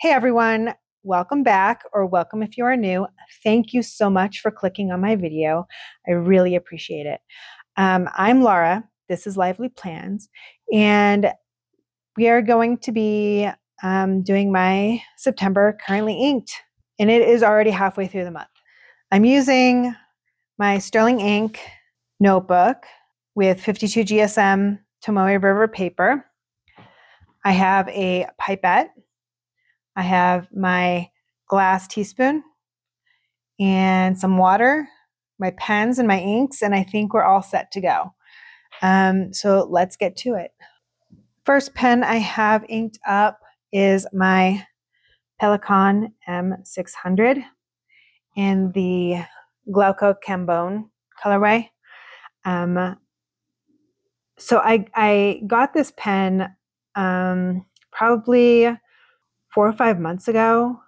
Hey everyone, welcome back, or welcome if you are new. Thank you so much for clicking on my video. I really appreciate it. I'm Laura, this is Lively Plans, and we are going to be doing my September currently inked, and it is already halfway through the month. I'm using my Sterling Ink notebook with 52 GSM Tomoe River paper. I have a pipette. I have my glass teaspoon and some water, my pens and my inks, and I think we're all set to go. So let's get to it. First pen I have inked up is my Pelikan M600 in the Glauco Cambone colorway. So I got this pen probably 4 or 5 months ago,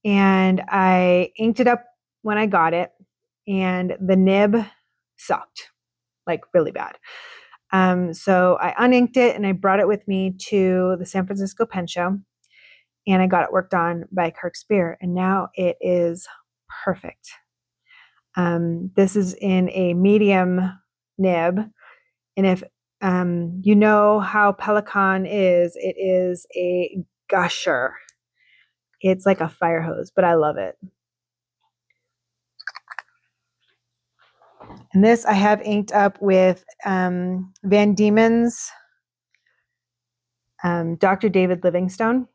and I inked it up when I got it, and the nib sucked, like really bad. So I uninked it and I brought it with me to the San Francisco Pen Show, and I got it worked on by Kirk Spear, and now it is perfect. This is in a medium nib, and if you know how Pelikan is, it is a gusher. It's like a fire hose, but I love it. And this I have inked up with Van Diemen's Dr. David Livingstone.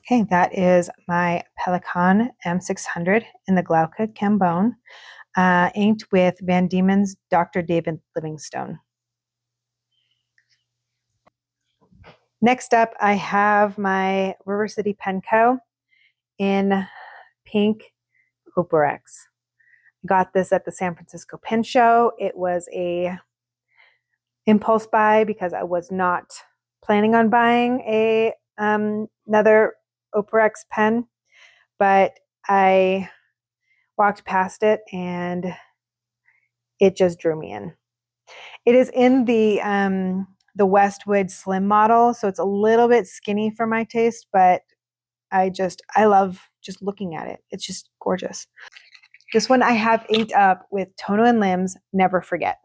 Okay, that is my Pelikan M600 in the Glauca Cambone, inked with Van Diemen's Dr. David Livingstone. Next up, I have my River City Pen Co. in pink Oporex. Got this at the San Francisco Pen Show. It was a impulse buy because I was not planning on buying a another Oporex pen, but I walked past it and it just drew me in. It is in the Westwood Slim model, so it's a little bit skinny for my taste, but I love just looking at it. It's just gorgeous. This one I have inked up with Tono and Limbs Never Forget.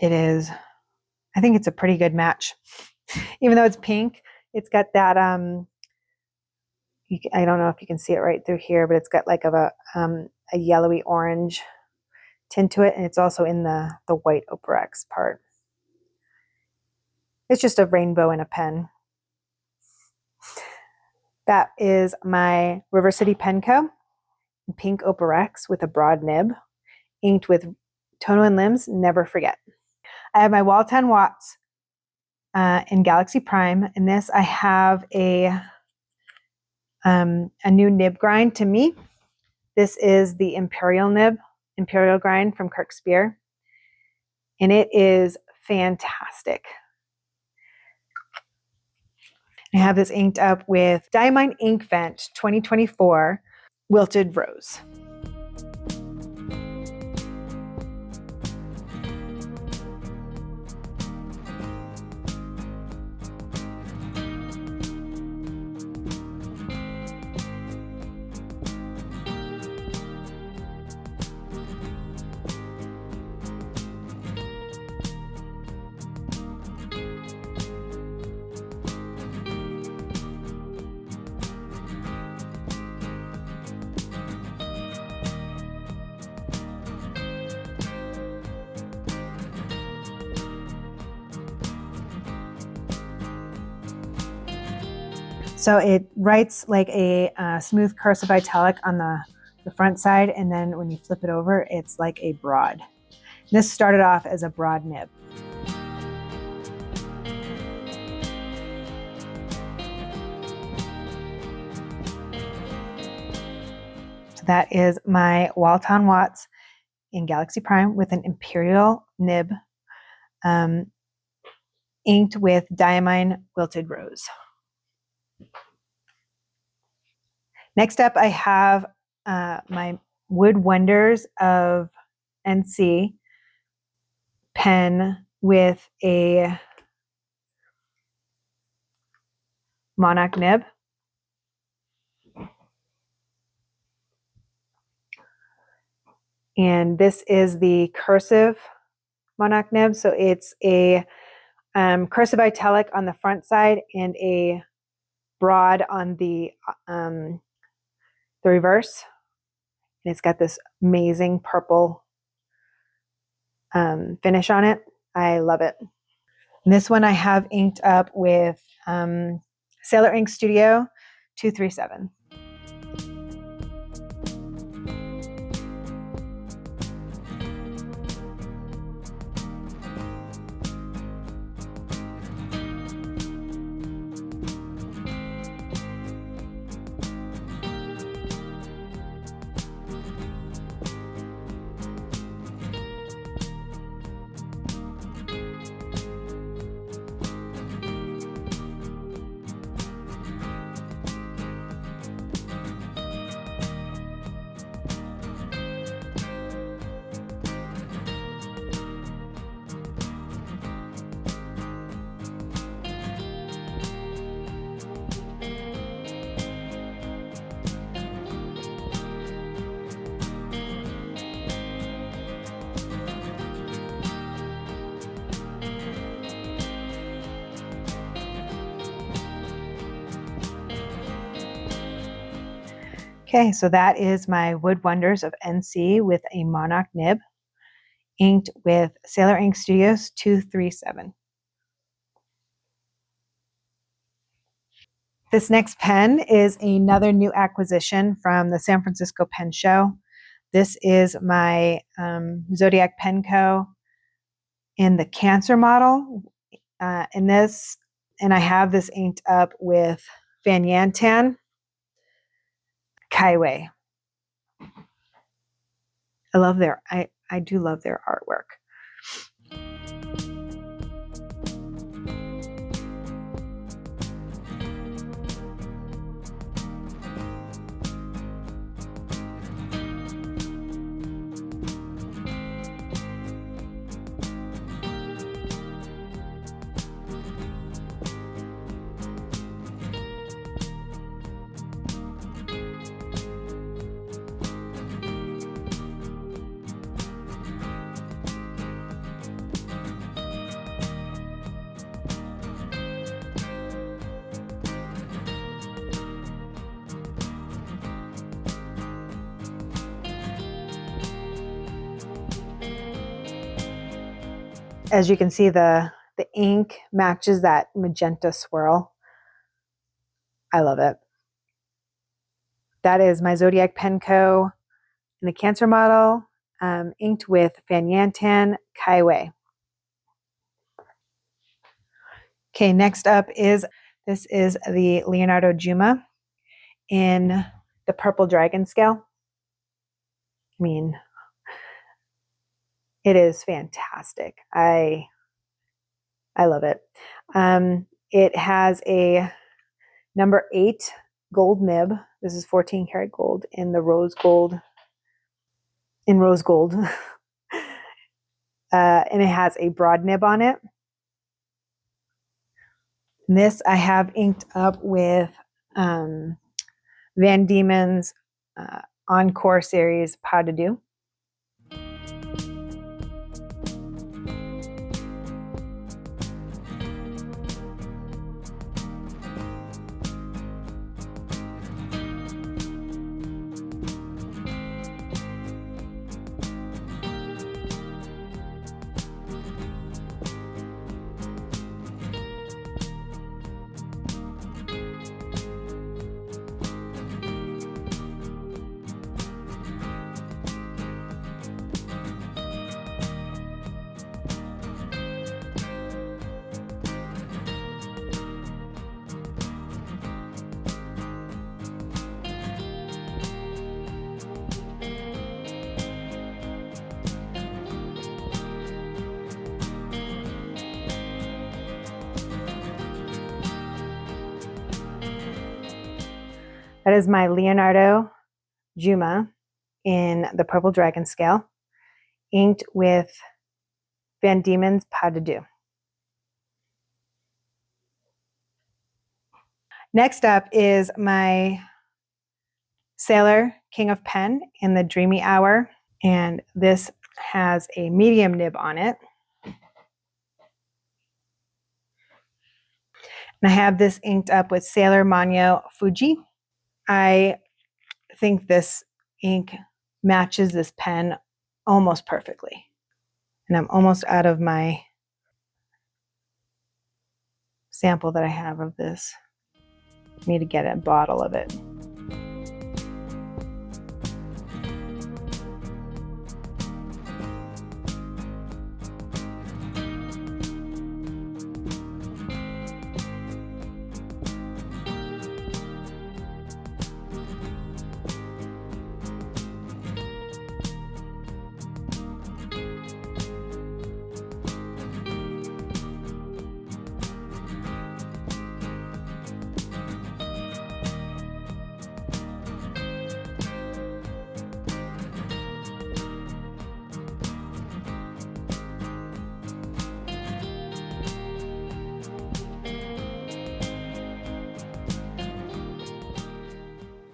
It is, I think it's a pretty good match. Even though it's pink, it's got that, I don't know if you can see it right through here, but it's got like a yellowy orange tint to it, and it's also in the white Oporex part. It's just a rainbow in a pen. That is my River City Pen Co. pink Oporex with a broad nib, inked with Tono and Limbs Never Forget. I have my Wall 10 Watts in Galaxy Prime. In this, I have a new nib grind to me. This is the Imperial grind from Kirk Spear, and it is fantastic. I have this inked up with Diamine Ink Vent 2024 Wilted Rose. So it writes like a smooth cursive italic on the front side, and then when you flip it over, it's like a broad. This started off as a broad nib. So that is my Walton Watts in Galaxy Prime with an Imperial nib, inked with Diamine Wilted Rose. Next up, I have my Wood Wonders of NC pen with a Monarch nib. And this is the cursive Monarch nib. So it's a cursive italic on the front side and a broad on the reverse. And it's got this amazing purple finish on it. I love it. And this one I have inked up with Sailor Ink Studio 237. Okay, so that is my Wood Wonders of NC with a Monarch nib, inked with Sailor Ink Studios 237. This next pen is another new acquisition from the San Francisco Pen Show. This is my Zodiac Pen Co. in the Cancer model. And I have this inked up with Van Yantan Kaiway. I do love their artwork. As you can see, the ink matches that magenta swirl. I love it. That is my Zodiac Pen Co. in the Cancer model, inked with Van Yantan Kaiway. Okay, next up is, this is the Leonardo Juma in the purple dragon scale. I mean, it is fantastic. I love it. It has a number 8 gold nib. This is 14 karat gold in the rose gold. And it has a broad nib on it. And this I have inked up with Van Diemen's Encore series Pas de Deux. That is my Leonardo Juma in the purple dragon scale, inked with Van Diemen's Pas de Deux. Next up is my Sailor King of Pen in the Dreamy Hour, and this has a medium nib on it. And I have this inked up with Sailor Mano Fuji. I think this ink matches this pen almost perfectly. And I'm almost out of my sample that I have of this. I need to get a bottle of it.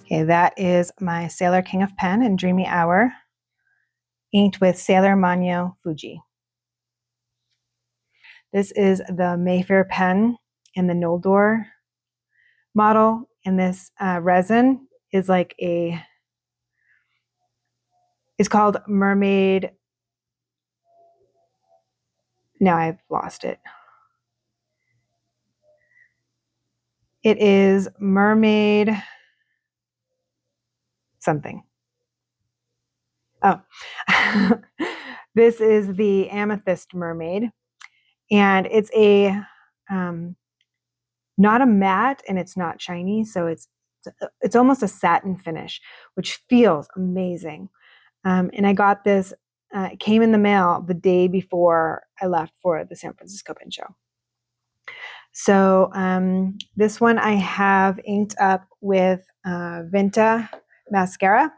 Okay, that is my Sailor King of Pen in Dreamy Hour, inked with Sailor Mano Fuji. This is the Mayfair pen in the Noldor model, and this resin is like it's called Mermaid. Now I've lost it. It is Mermaid something. Oh, this is the Amethyst Mermaid, and it's a not a matte and it's not shiny, so it's almost a satin finish, which feels amazing. And I got this. It came in the mail the day before I left for the San Francisco Pin Show. So this one I have inked up with Vinta mascara.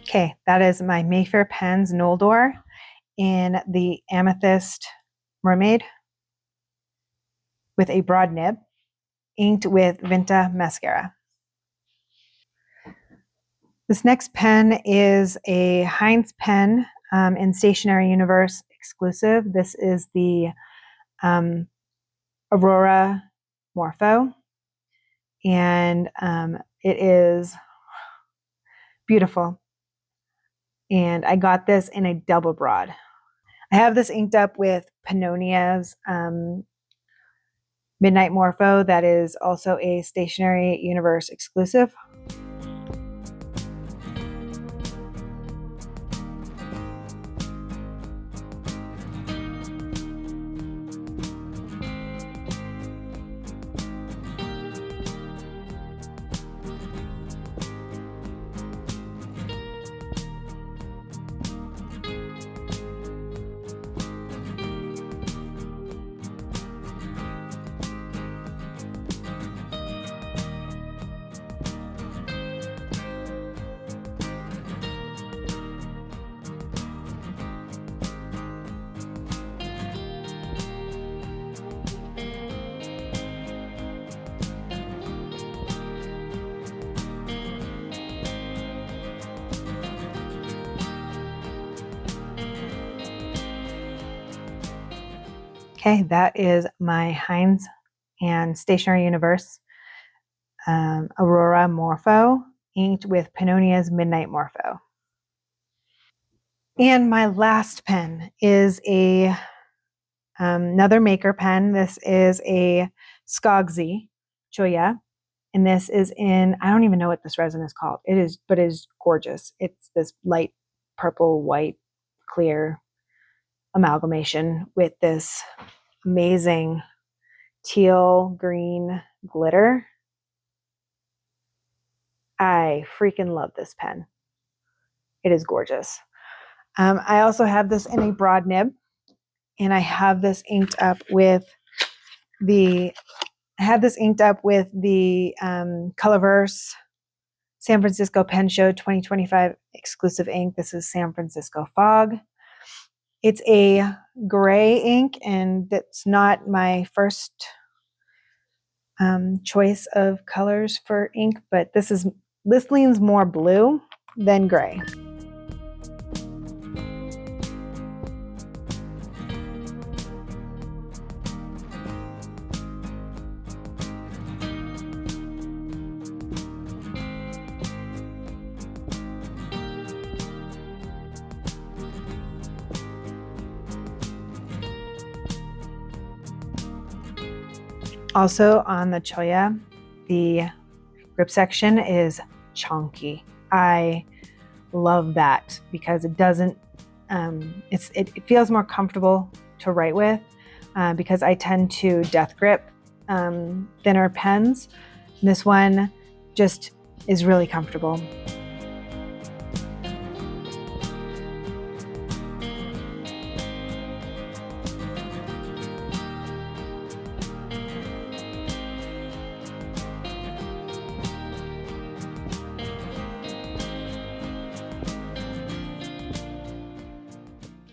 Okay, that is my Mayfair Pens Noldor in the Amethyst Mermaid with a broad nib, inked with Vinta mascara. This next pen is a Heinz pen in Stationery Universe exclusive. This is the Aurora Morpho, and it is beautiful. And I got this in a double broad. I have this inked up with Pannonia's Midnight Morpho, that is also a Stationery Universe exclusive. Okay, that is my Heinz and Stationery Universe Aurora Morpho, inked with Pannonia's Midnight Morpho. And my last pen is another maker pen. This is a Skogsy Choya, and this is in, I don't even know what this resin is called. It is gorgeous. It's this light purple, white, clear amalgamation with this amazing teal green glitter. I freaking love this pen. It is gorgeous. I also have this in a broad nib, and I have this inked up with the Colorverse San Francisco Pen Show 2025 exclusive ink. This is San Francisco Fog. It's a gray ink, and that's not my first choice of colors for ink, but this leans more blue than gray. Also on the Choya, the grip section is chunky. I love that because it doesn't, it feels more comfortable to write with because I tend to death grip thinner pens. This one just is really comfortable.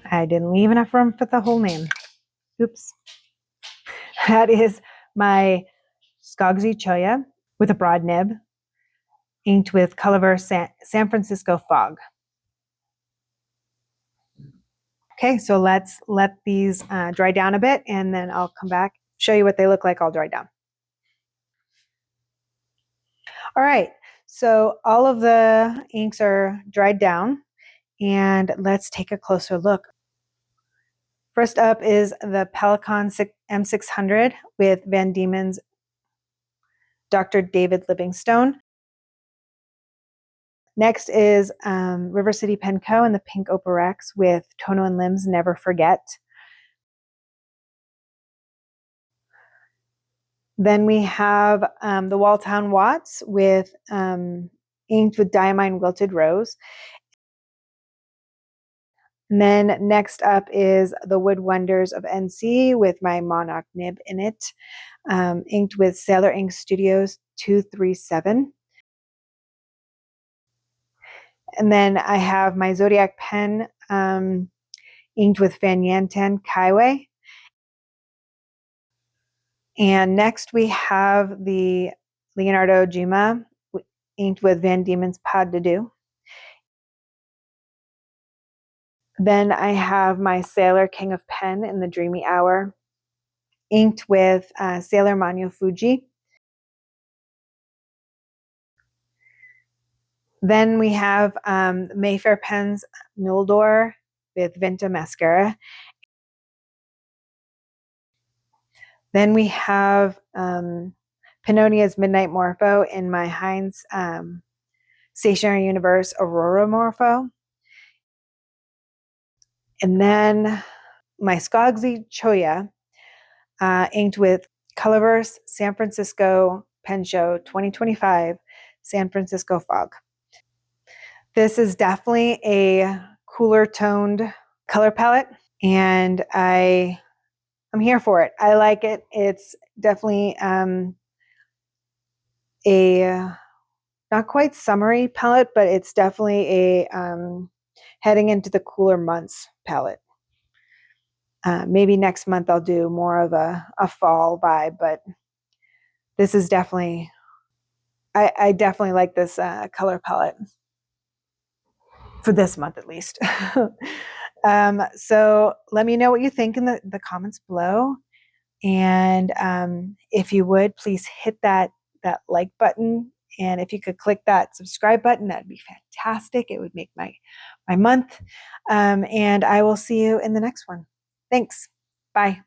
I didn't leave enough room for the whole name. Oops. That is my Skogsy Choya with a broad nib, inked with Colorverse San Francisco Fog. Okay, so let's let these dry down a bit, and then I'll come back, show you what they look like all dried down. All right, so all of the inks are dried down, and let's take a closer look. First up is the Pelikan M600 with Van Diemen's Dr. David Livingstone. Next is River City Pen Co. and the Pink Opal Rex with Tono and Limbs Never Forget. Then we have the Walltown Watts with inked with Diamine Wilted Rose. And then next up is the Wood Wonders of NC with my Monarch nib in it, inked with Sailor Ink Studios 237. And then I have my Zodiac pen inked with Fan Yantan Kaiwei. And next we have the Leonardo Gima inked with Van Diemen's Pas de Deux. Then I have my Sailor King of Pen in the Dreamy Hour, inked with Sailor Manyo Fuji. Then we have Mayfair Pens Noldor with Venta Mascara. Then we have Pannonia's Midnight Morpho in my Heinz Stationery Universe Aurora Morpho. And then my Skogsy Choya inked with Colorverse San Francisco Pen Show 2025 San Francisco Fog. This is definitely a cooler toned color palette, and I'm here for it. I like it. It's definitely a not quite summery palette, but it's definitely a heading into the cooler months palette. Maybe next month I'll do more of a fall vibe, but this is definitely, I definitely like this color palette for this month at least. So let me know what you think in the comments below. And if you would, please hit that like button. And if you could click that subscribe button, that'd be fantastic. It would make my month. And I will see you in the next one. Thanks. Bye.